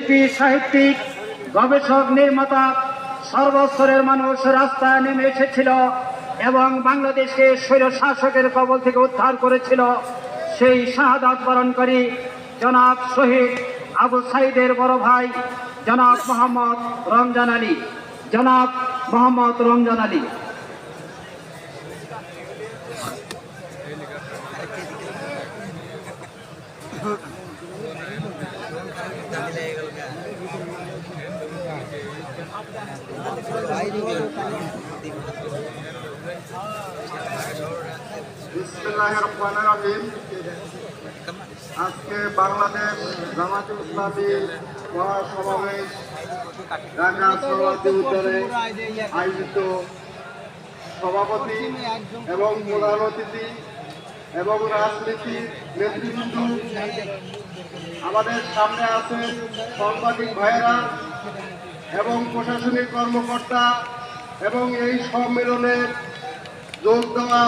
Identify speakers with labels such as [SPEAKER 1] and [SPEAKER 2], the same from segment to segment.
[SPEAKER 1] শিল্পী, সাহিত্যিক, গবেষক, নির্মাতা সর্বস্তরের মানুষ রাস্তায় নেমে এসেছিল এবং বাংলাদেশকে স্বৈর শাসকের কবল থেকে উদ্ধার করেছিল। সেই শাহাদাত বরণকারী জনাব শহীদ আবু সাইদের বড় ভাই জনাব মোহাম্মদ রমজান আলী। জনাব মোহাম্মদ রমজান আলী।
[SPEAKER 2] আজকে বাংলাদেশ জামায়াতে ইসলামী মহাসমাবেশ ঢাকা সরোয়ার্দী উদ্যানে আয়োজিত সভাপতি এবং প্রধান অতিথি এবং রাজনীতির নেতৃবৃন্দ, আমাদের সামনে আছেন সাংবাদিক ভাইয়েরা এবং প্রশাসনিক কর্মকর্তা এবং এই সম্মেলনে যোগ দেওয়া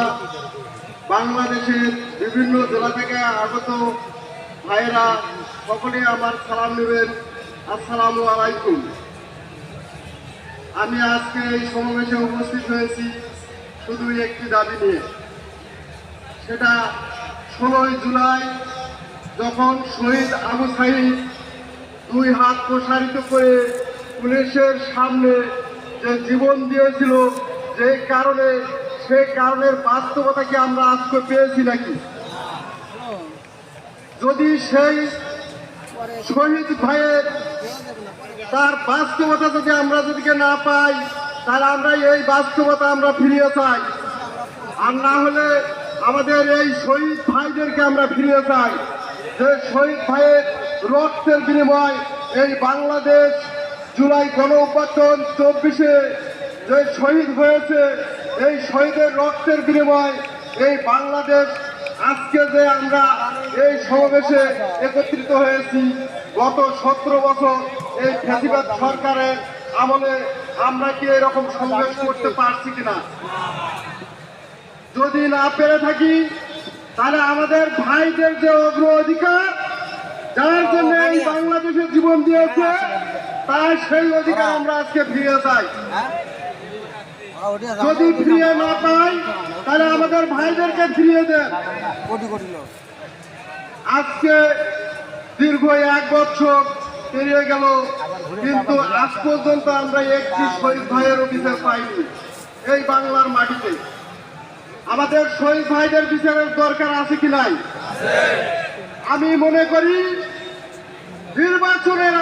[SPEAKER 2] বাংলাদেশের বিভিন্ন জেলা থেকে আগত ভাইয়েরা, সকলে আমার সালাম নেবেন। আসসালামু আলাইকুম। আমি আজকে এই সমাবেশে উপস্থিত হয়েছি শুধু একটি দাবি নিয়ে। সেটা 16 জুলাই যখন শহীদ আবু সাইদ 2 হাত প্রসারিত করে পুলিশের সামনে যে জীবন দিয়েছিল, যে কারণে সেই কারণের বাস্তবতা কি আমরা আজকে পেয়েছি নাকি? যদি সেই শহীদ ভাইয়ের তার বাস্তবতা যদি আমরা না পাই, তাহলে আমরা এই বাস্তবতা আমরা ফিরিয়ে চাই। আর না হলে আমাদের এই শহীদ ভাইদেরকে আমরা ফিরিয়ে চাই, যে শহীদ ভাইয়ের রক্তের বিনিময় এই বাংলাদেশ জুলাই গণ অভ্যুত্থান 24-এ যে শহীদ হয়েছে, এই শহীদের রক্তের বিনিময় এই বাংলাদেশ আজকে যে আমরা এই সমাবেশে একত্রিত হয়েছি, গত 17 বছর এই ফ্যাসিবাদ সরকারের আমলে আমরা কি এরকম সমাবেশ করতে পারছি কিনা? যদি না পেরে থাকি, তাহলে আমাদের ভাইদের যে অগ্র অধিকার, যার জন্য এই বাংলাদেশে জীবন দিয়েছে, তাই সেই অধিকার আমরা আজকে ফিরিয়ে চাই। যদি ফিরিয়ে না পাই, তাহলে আমাদের ভাইদেরকে ফিরিয়ে দেন। আজকে দীর্ঘ 1 বছর পেরিয়ে গেল, কিন্তু আজ পর্যন্ত আমরা একটি শহীদ ভাইয়ের বিচার পাইনি এই বাংলার মাটিতে। আমাদের শহীদ ভাইদের বিচারের দরকার আছে কি নাই? আমি মনে করি নির্বাচনের